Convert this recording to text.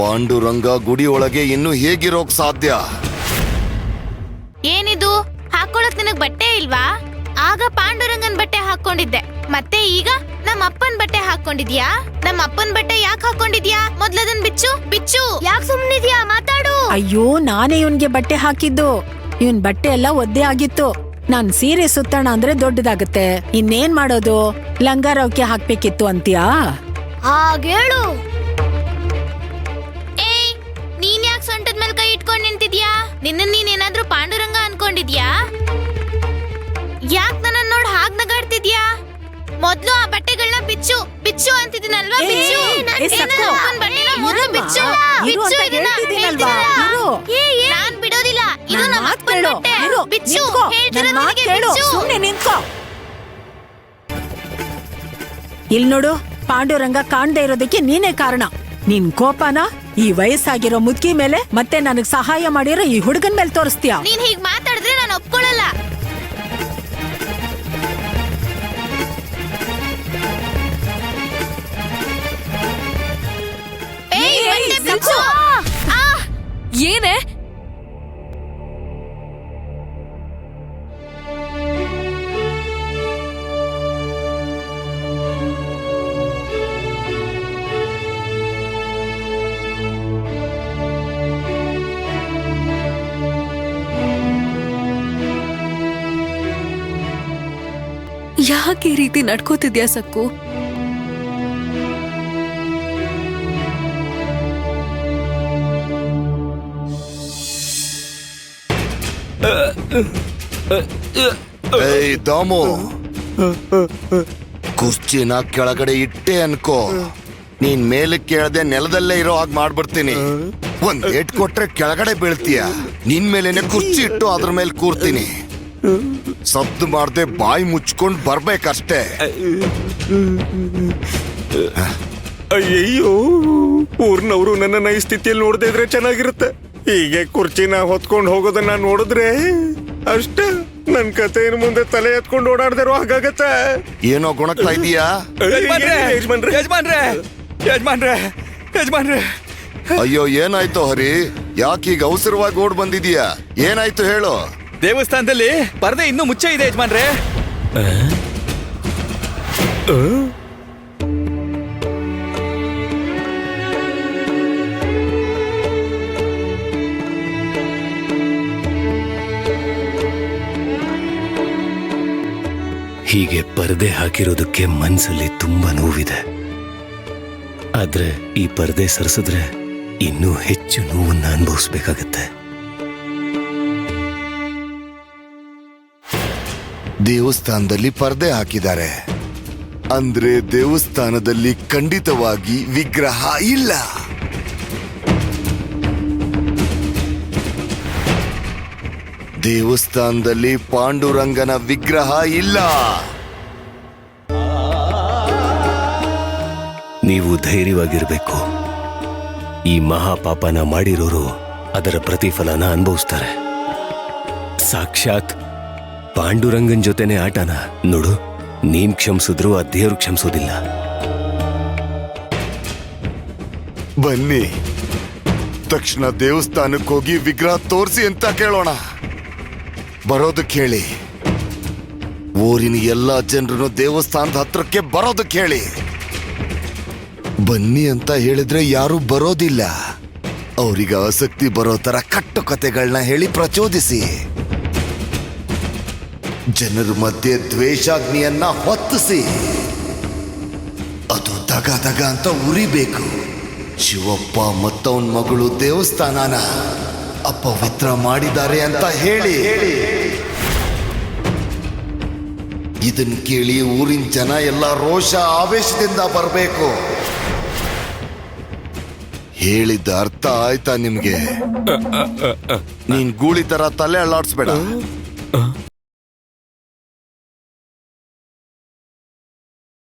ಪಾಂಡುರಂಗ ಗುಡಿ ಒಳಗೆ ಇನ್ನು ಹೇಗಿರೋಕ್ ಸಾಧ್ಯ? ಏನಿದು? ಹಾಕೊಳ್ಳಕ್ ನಿನಗ್ ಬಟ್ಟೆ ಇಲ್ವಾ? ಆಗ ಪಾಂಡುರಂಗನ್ ಬಟ್ಟೆ ಹಾಕೊಂಡಿದ್ದೆ, ಮತ್ತೆ ಈಗ ನಮ್ಮ ಅಪ್ಪನ್ ಬಟ್ಟೆ ಹಾಕೊಂಡಿದ್ಯಾ? ನಮ್ಮ ಅಪ್ಪನ್ ಬಟ್ಟೆ ಯಾಕೆ ಹಾಕೊಂಡಿದ್ಯಾ? ಮೊದ್ಲದನ್ ಬಿಚ್ಚು ಬಿಚ್ಚು. ಯಾಕೆ ಸುಮ್ನಿದ್ಯಾ? ಮಾತಾಡು. ಅಯ್ಯೋ, ನಾನೇ ಇವನ್ಗೆ ಬಟ್ಟೆ ಹಾಕಿದ್ದು. ಇವನ್ ಬಟ್ಟೆ ಎಲ್ಲ ಒದ್ದೆ ಆಗಿತ್ತು. ನಾನ್ ಸೀರೆ ಸುತ್ತಣ ಅಂದ್ರೆ ದೊಡ್ಡದಾಗತ್ತೆ. ಇನ್ನೇನ್ ಮಾಡೋದು? ಲಂಗಾರವಕ್ಕೆ ಹಾಕ್ಬೇಕಿತ್ತು ಅಂತ್ಯಾ? ಹಾಗೇಳು. ಏಯ್, ನೀನ್ ಯಾಕೆ ಸೊಂಟದ ಮೇಲೆ ಕೈ ಇಟ್ಕೊಂಡ್ ನಿಂತಿದ್ಯಾ? ನೀನೇನಾದ್ರೂ ಪಾಂಡುರಂಗ ಅನ್ಕೊಂಡಿದ್ಯಾ? ಯಾಕ್ ನನ್ನ ನೋಡ್ ಹಾಗ್ ನಗಾಡ್ತಿದ್ಯಾ? ಮೊದ್ಲು ಆ ಬಟ್ಟೆಗಳನ್ನ ಬಿಚ್ಚು ಬಿಚ್ಚು ಅಂತಿದ್ದೀನಲ್ವಾ? ಬಿಚ್ಚು. ನಾನ್ ಬಿಡೋದಿಲ್ಲ. ಇದು ನಮ್ಮ ಅಪ್ಪನ್ ಬಟ್ಟೆ. ಬಿಚ್ಚು. ಸುಮ್ನೆ ನಿಂತ್ಕೋ. ಇಲ್ ನೋಡು, ಪಾಂಡುರಂಗ ಕಾಣ್ದೇ ಇರೋದಕ್ಕೆ ನೀನೇ ಕಾರಣ. ನಿನ್ ಕೋಪನ ಈ ವಯಸ್ಸಾಗಿರೋ ಮುದ್ಕಿ ಮೇಲೆ ಮತ್ತೆ ನನಗ್ ಸಹಾಯ ಮಾಡಿರೋ ಈ ಹುಡುಗನ್ ಮೇಲೆ ತೋರಿಸ್ತೀಯ? ನೀನ್ ಹೀಗ್ ಮಾತಾಡಿದ್ರೆ ನಾನು ಒಪ್ಕೊಳ್ಳಲ್ಲ. ಏನೇ? ಯಾಕೆ ಈ ರೀತಿ ನಡ್ಕೋತಿದ್ಯಾ ಸಕ್ಕು? ಏಯ್ ದಾಮು, ಕುರ್ಚಿನ ಕೆಳಗಡೆ ಇಟ್ಟೆ ಅನ್ಕೋ, ನೀನ್ ಮೇಲೆ ಕೇಳದೆ ನೆಲದಲ್ಲೇ ಇರೋ ಹಾಗೆ ಮಾಡ್ಬಿಡ್ತೀನಿ. ಒಂದ್ ಏಟ್ ಕೊಟ್ರೆ ಕೆಳಗಡೆ ಬೀಳ್ತೀಯ. ನಿನ್ ಮೇಲೇನೆ ಕುರ್ಚಿ ಇಟ್ಟು ಅದ್ರ ಮೇಲೆ ಕೂರ್ತೀನಿ. ಸದ್ದು ಮಾಡ್ದೆ ಬಾಯಿ ಮುಚ್ಕೊಂಡ್ ಬರ್ಬೇಕಷ್ಟೇ. ಅಯ್ಯಯ್ಯೋ, ಊರ್ನವರು ನನ್ನ ಈ ಸ್ಥಿತಿಯಲ್ಲಿ ನೋಡದೇ ಇದ್ರೆ ಚೆನ್ನಾಗಿರುತ್ತೆ. ಹೀಗೆ ಕುರ್ಚಿನ ಹೊತ್ಕೊಂಡು ಹೋಗೋದನ್ನ ನೋಡಿದ್ರೆ ಅಷ್ಟೇ, ನನ್ ಕತೆ ಇನ್ನು ಮುಂದೆ ತಲೆ ಎತ್ಕೊಂಡು ಓಡಾಡ್ದಿರೋ ಹಾಗಾಗತ್ತೆ. ಏನೋ ಗುಣಕ್ತಾ ಇದೀಯಾ? ಯಜಮಾನ್ರೆ, ಅಯ್ಯೋ, ಏನಾಯ್ತು ಹರಿ? ಯಾಕೀಗ ಅವಸರವಾಗಿ ಓಡ್ ಬಂದಿದೀಯಾ? ಏನಾಯ್ತು ಹೇಳು. ದೇವಸ್ಥಾನದಲ್ಲಿ ಪರದೆ ಇನ್ನೂ ಮುಚ್ಚ ಇದೆ ಯಜಮಾನ್ರೆ. ಹೀಗೆ ಪರದೆ ಹಾಕಿರೋದಕ್ಕೆ ಮನ್ಸಲ್ಲಿ ತುಂಬಾ ನೋವಿದೆ. ಆದ್ರೆ ಈ ಪರದೆ ಸರಿಸಿದ್ರೆ ಇನ್ನೂ ಹೆಚ್ಚು ನೋವನ್ನ ಅನುಭವಿಸ್ಬೇಕಾಗತ್ತೆ. ದೇವಸ್ಥಾನದಲ್ಲಿ ಪರ್ದೆ ಹಾಕಿದ್ದಾರೆ ಅಂದ್ರೆ ದೇವಸ್ಥಾನದಲ್ಲಿ ಖಂಡಿತವಾಗಿ ವಿಗ್ರಹ ಇಲ್ಲ. ದೇವಸ್ಥಾನದಲ್ಲಿ ಪಾಂಡುರಂಗನ ವಿಗ್ರಹ ಇಲ್ಲ. ನೀವು ಧೈರ್ಯವಾಗಿರ್ಬೇಕು. ಈ ಮಹಾಪಾಪನ ಮಾಡಿರೋರು ಅದರ ಪ್ರತಿಫಲನ ಅನುಭವಿಸ್ತಾರೆ. ಸಾಕ್ಷಾತ್ ಪಾಂಡುರಂಗನ್ ಜೊತೆನೆ ಆಟನ ನೋಡು. ನೀನ್ ಕ್ಷಮಿಸಿದ್ರು ಆ ದೇವ್ರು ಕ್ಷಮಿಸೋದಿಲ್ಲ. ಬನ್ನಿ, ತಕ್ಷಣ ದೇವಸ್ಥಾನಕ್ಕೆ ಹೋಗಿ ವಿಗ್ರಹ ತೋರಿಸಿ ಅಂತ ಕೇಳೋಣ. ಬರೋದಕ್ಕೆ ಹೇಳಿ. ಊರಿನ ಎಲ್ಲಾ ಜನರನ್ನು ದೇವಸ್ಥಾನದ ಹತ್ರಕ್ಕೆ ಬರೋದಕ್ಕೆ ಹೇಳಿ. ಬನ್ನಿ ಅಂತ ಹೇಳಿದ್ರೆ ಯಾರು ಬರೋದಿಲ್ಲ. ಅವರಿಗೆ ಆಸಕ್ತಿ ಬರೋ ತರ ಕಟ್ಟು ಕತೆಗಳನ್ನ ಹೇಳಿ ಪ್ರಚೋದಿಸಿ. ಜನರ ಮಧ್ಯೆ ದ್ವೇಷಾಗ್ನಿಯನ್ನ ಹೊತ್ತಿಸಿ. ಅದು ದಗ ದಗ ಅಂತ ಉರಿಬೇಕು. ಶಿವಪ್ಪ ಮತ್ತವನ್ ಮಗಳು ದೇವಸ್ಥಾನನ ಅಪವಿತ್ರ ಮಾಡಿದ್ದಾರೆ ಅಂತ ಹೇಳಿ. ಇದನ್ ಕೇಳಿ ಊರಿನ ಜನ ಎಲ್ಲ ರೋಷ ಆವೇಶದಿಂದ ಬರಬೇಕು. ಹೇಳಿದ ಅರ್ಥ ಆಯ್ತಾ ನಿಮ್ಗೆ? ನೀನ್ ಗೂಳಿ ತರ ತಲೆ ಅಳ್ಳಾಡ್ಸ್ಬೇಡ.